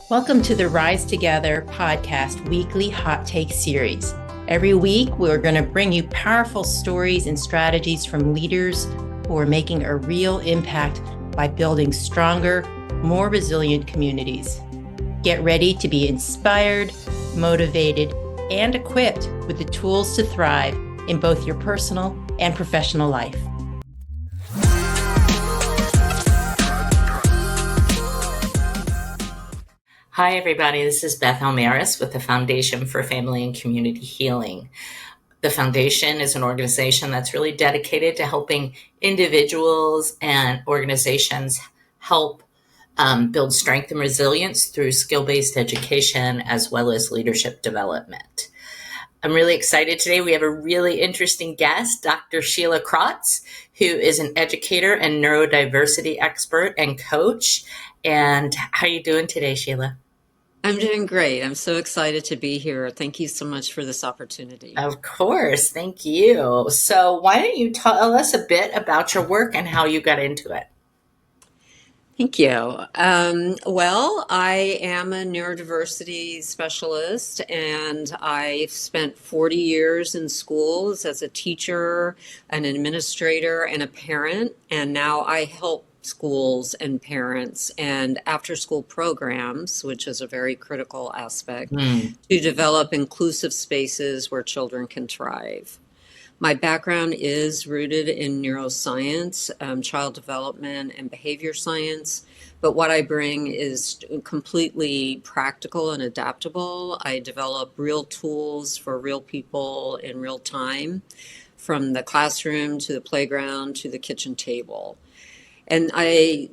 Welcome to the Rise Together podcast weekly hot take series. Every week, we're going to bring you powerful stories and strategies from leaders who are making a real impact by building stronger, more resilient communities. Get ready to be inspired, motivated, and equipped with the tools to thrive in both your personal and professional life. Hi, everybody. This is Beth Almaris with the Foundation for Family and Community Healing. The Foundation is an organization that's really dedicated to helping individuals and organizations help build strength and resilience through skill-based education as well as leadership development. I'm really excited today. We have a really interesting guest, Dr. Sheila Krotz, who is an educator and neurodiversity expert and coach. And how are you doing today, Sheila? I'm doing great. I'm so excited to be here. Thank you so much for this opportunity. Of course. Thank you. So why don't you tell us a bit about your work and how you got into it? Thank you. Well, I am a neurodiversity specialist, and I've spent 40 years in schools as a teacher, an administrator, and a parent. And now I help schools and parents and after school programs, which is a very critical aspect, to develop inclusive spaces where children can thrive. My background is rooted in neuroscience, child development, and behavior science. But what I bring is completely practical and adaptable. I develop real tools for real people in real time, from the classroom to the playground to the kitchen table. And I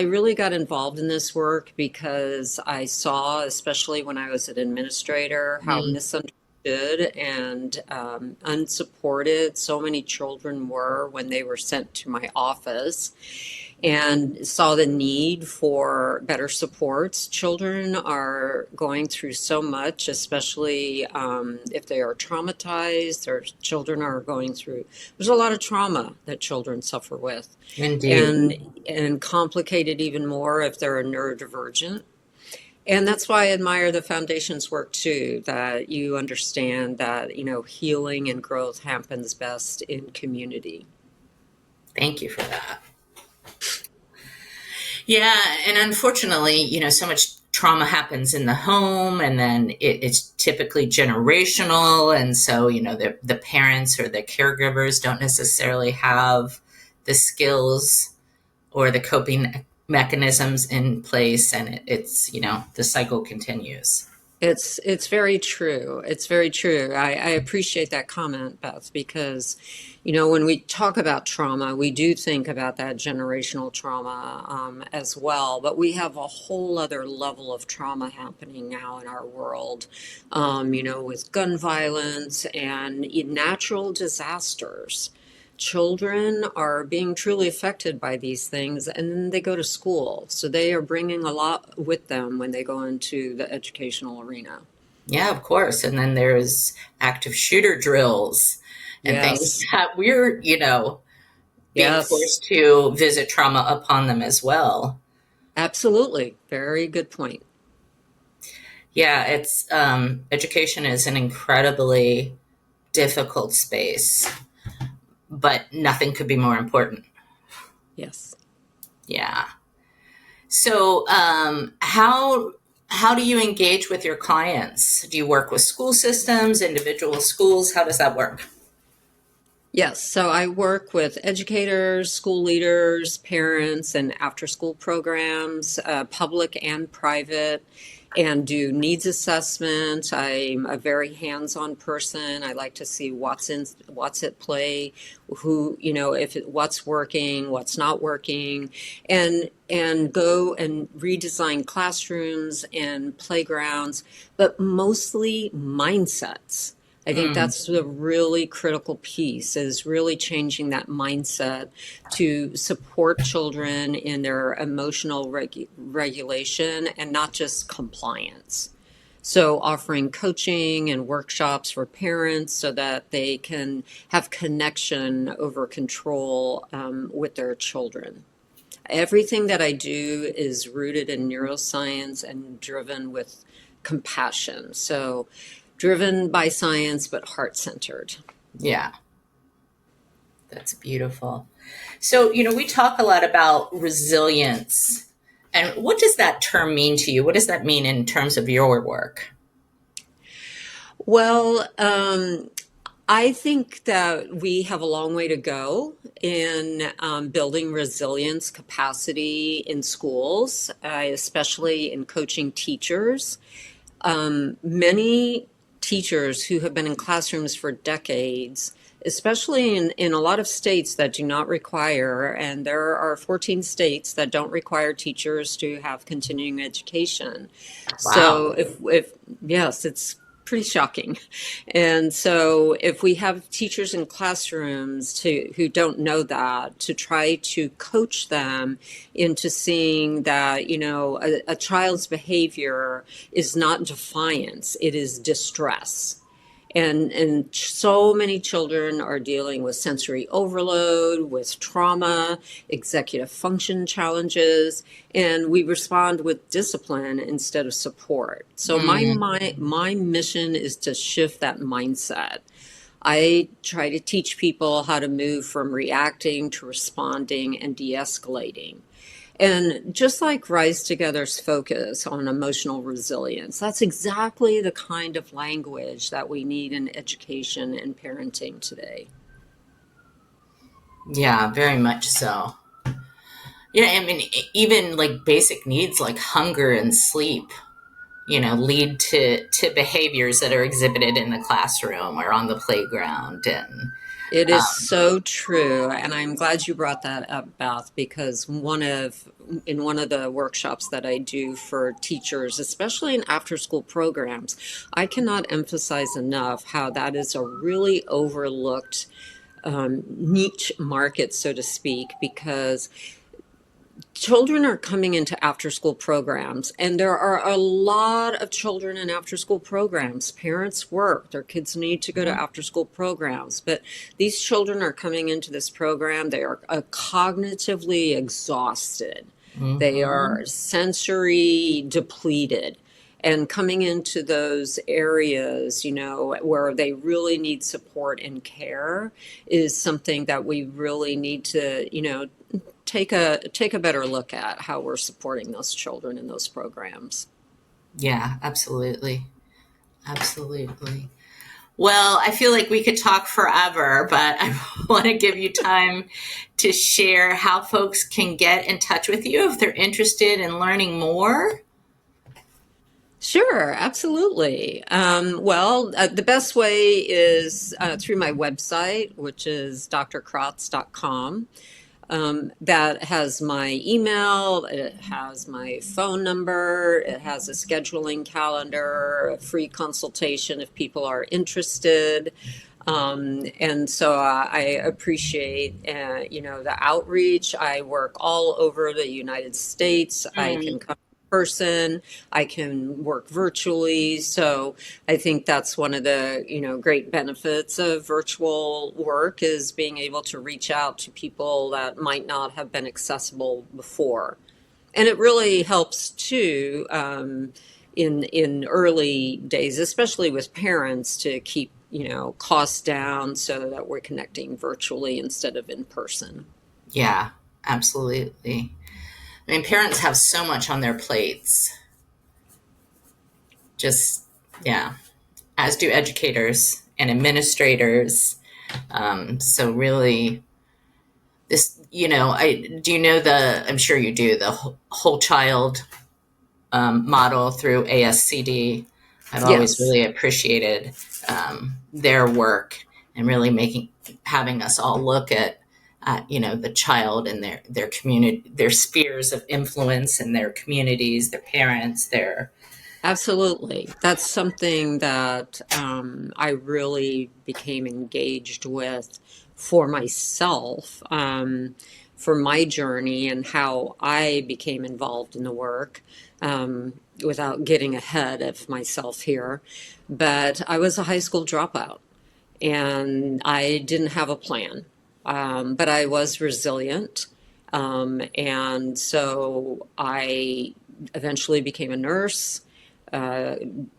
really got involved in this work because I saw, especially when I was an administrator, how misunderstood and unsupported so many children were when they were sent to my office, and saw the need for better supports. Children are going through so much, especially if they are traumatized, or children are going through, there's a lot of trauma that children suffer with. Indeed. And complicated even more if they're neurodivergent. And that's why I admire the foundation's work too, that you understand that, healing and growth happens best in community. Thank you for that. Yeah, and unfortunately, so much trauma happens in the home, and then it's typically generational. And so, the parents or the caregivers don't necessarily have the skills or the coping mechanisms in place, and it's the cycle continues. It's very true. It's very true. I appreciate that comment, Beth, because, when we talk about trauma, we do think about that generational trauma as well. But we have a whole other level of trauma happening now in our world, with gun violence and natural disasters. Children are being truly affected by these things, and then they go to school. So they are bringing a lot with them when they go into the educational arena. Yeah, of course. And then there's active shooter drills and things that we're, being forced to visit trauma upon them as well. Absolutely. Very good point. Yeah, it's education is an incredibly difficult space, but nothing could be more important. Yes. Yeah. So how do you engage with your clients? Do you work with school systems, individual schools? How does that work? Yes, so I work with educators, school leaders, parents, and after-school programs, public and private, and do needs assessment. I'm a very hands-on person. I like to see what's at play, what's working, what's not working, and go and redesign classrooms and playgrounds, but mostly mindsets. I think that's the really critical piece, is really changing that mindset to support children in their emotional regulation and not just compliance. So offering coaching and workshops for parents so that they can have connection over control with their children. Everything that I do is rooted in neuroscience and driven with compassion. So, driven by science, but heart centered. Yeah, that's beautiful. So, we talk a lot about resilience. And what does that term mean to you? What does that mean in terms of your work? Well, I think that we have a long way to go in building resilience capacity in schools, especially in coaching teachers. Many teachers who have been in classrooms for decades, especially in a lot of states that do not require, and there are 14 states that don't require teachers to have continuing education. Wow. So if yes, it's pretty shocking. And so if we have teachers in classrooms who don't know that, to try to coach them into seeing that, a child's behavior is not defiance, it is distress. And so many children are dealing with sensory overload, with trauma, executive function challenges, and we respond with discipline instead of support. So my mission is to shift that mindset. I try to teach people how to move from reacting to responding and de-escalating. And just like Rise Together's focus on emotional resilience, that's exactly the kind of language that we need in education and parenting today. Yeah, very much so. Yeah, I mean, even like basic needs like hunger and sleep, lead to behaviors that are exhibited in the classroom or on the playground. And It is so true, and I'm glad you brought that up, Beth, because in one of the workshops that I do for teachers, especially in after-school programs, I cannot emphasize enough how that is a really overlooked niche market, so to speak, because children are coming into after school programs, and there are a lot of children in after school programs. Parents work, their kids need to go to after school programs, but these children are coming into this program. They are cognitively exhausted, they are sensory depleted. And coming into those areas, where they really need support and care is something that we really need to, take a better look at how we're supporting those children in those programs. yeah, absolutely. Absolutely. Well, I feel like we could talk forever, but I want to give you time to share how folks can get in touch with you if they're interested in learning more. Sure, absolutely. The best way is through my website, which is drkrotz.com. That has my email, it has my phone number, it has a scheduling calendar, a free consultation if people are interested. And so I appreciate, the outreach. I work all over the United States. I can come in person, I can work virtually. So I think that's one of the, great benefits of virtual work is being able to reach out to people that might not have been accessible before. And it really helps too, in early days, especially with parents, to keep costs down so that we're connecting virtually instead of in person. Yeah, absolutely. I mean, parents have so much on their plates. Just, yeah, as do educators and administrators. So really, this, I'm sure you do, the whole child model through ASCD. I've always Yes. really appreciated their work and really having us all look at the child and their community, their spheres of influence and their communities, their parents, their Absolutely. That's something that I really became engaged with for myself, for my journey and how I became involved in the work, without getting ahead of myself here. But I was a high school dropout and I didn't have a plan, but I was resilient. And so I eventually became a nurse, then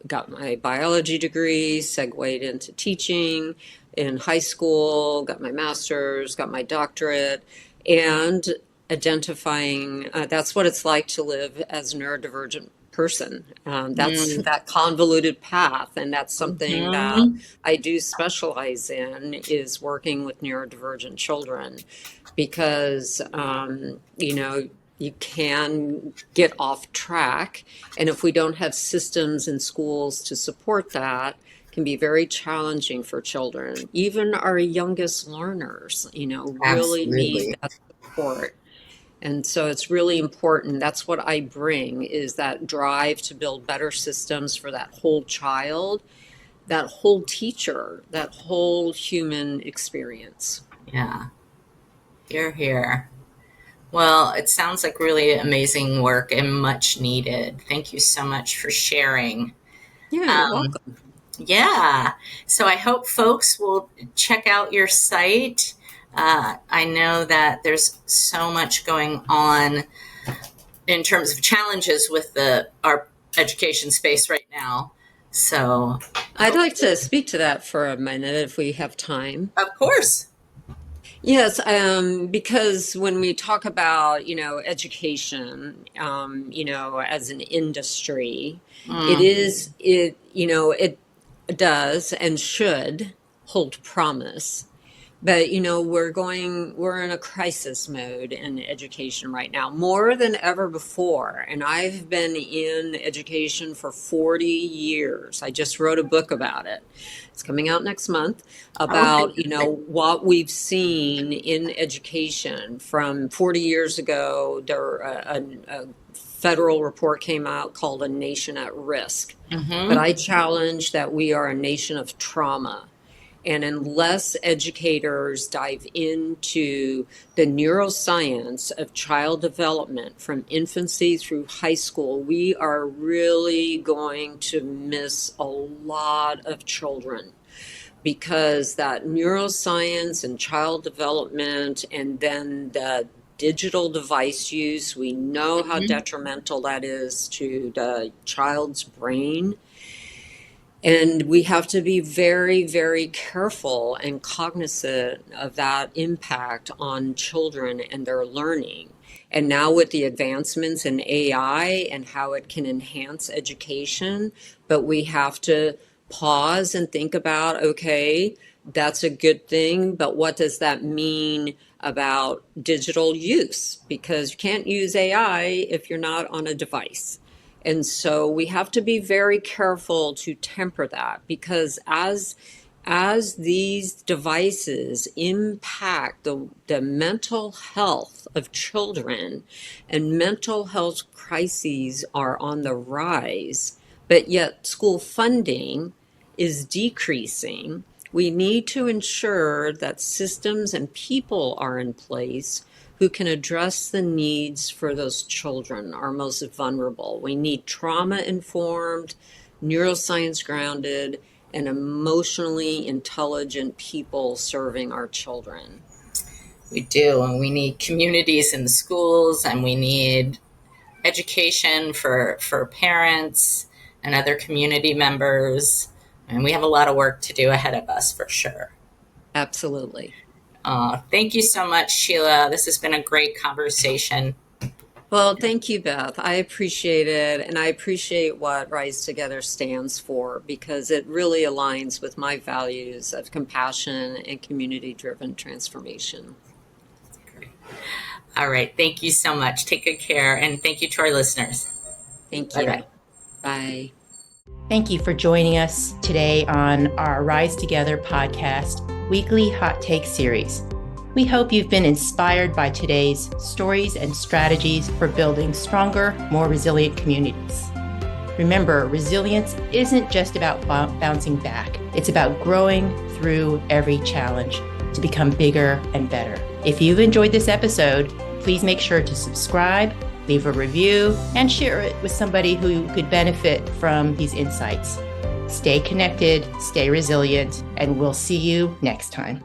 got my biology degree, segued into teaching in high school, got my master's, got my doctorate, and identifying that's what it's like to live as a neurodivergent person. That's Mm. that convoluted path, and that's something that Mhm. I do specialize in, is working with neurodivergent children, because you can get off track, and if we don't have systems in schools to support that, it can be very challenging for children. Even our youngest learners, really need Absolutely. that support. And so it's really important. That's what I bring, is that drive to build better systems for that whole child, that whole teacher, that whole human experience. Yeah. You're here. Well, it sounds like really amazing work and much needed. Thank you so much for sharing. Yeah, you're Um, welcome. yeah. So I hope folks will check out your site. I know that there's so much going on in terms of challenges with our education space right now. So, I'd like to speak to that for a minute if we have time. of course. Yes, because when we talk about, education, as an industry, it Mm. is, it does and should hold promise. But, we're in a crisis mode in education right now, more than ever before. And I've been in education for 40 years. I just wrote a book about it. It's coming out next month, Oh, about, fantastic. what we've seen in education from 40 years ago. A federal report came out called A Nation at Risk. But Mm-hmm. I challenge that we are a nation of trauma. And unless educators dive into the neuroscience of child development from infancy through high school, we are really going to miss a lot of children, because that neuroscience and child development, and then the digital device use, we know how Mm-hmm. detrimental that is to the child's brain. And we have to be very, very careful and cognizant of that impact on children and their learning. And now with the advancements in AI and how it can enhance education, but we have to pause and think about, okay, that's a good thing, but what does that mean about digital use? Because you can't use AI if you're not on a device. And so we have to be very careful to temper that, because as these devices impact the mental health of children, and mental health crises are on the rise, but yet school funding is decreasing, we need to ensure that systems and people are in place who can address the needs for those children, our most vulnerable. We need trauma-informed, neuroscience grounded, and emotionally intelligent people serving our children. We do. And we need communities in the schools, and we need education for parents and other community members. And we have a lot of work to do ahead of us for sure. Absolutely. Thank you so much, Sheila. This has been a great conversation. Well, thank you, Beth. I appreciate it. And I appreciate what Rise Together stands for, because it really aligns with my values of compassion and community-driven transformation. Great. All right. Thank you so much. Take good care. And thank you to our listeners. Thank Bye-bye. you. Bye. Thank you for joining us today on our Rise Together podcast weekly hot take series. We hope you've been inspired by today's stories and strategies for building stronger, more resilient communities. Remember, resilience isn't just about bouncing back. It's about growing through every challenge to become bigger and better. If you've enjoyed this episode, please make sure to subscribe, leave a review, and share it with somebody who could benefit from these insights. Stay connected, stay resilient, and we'll see you next time.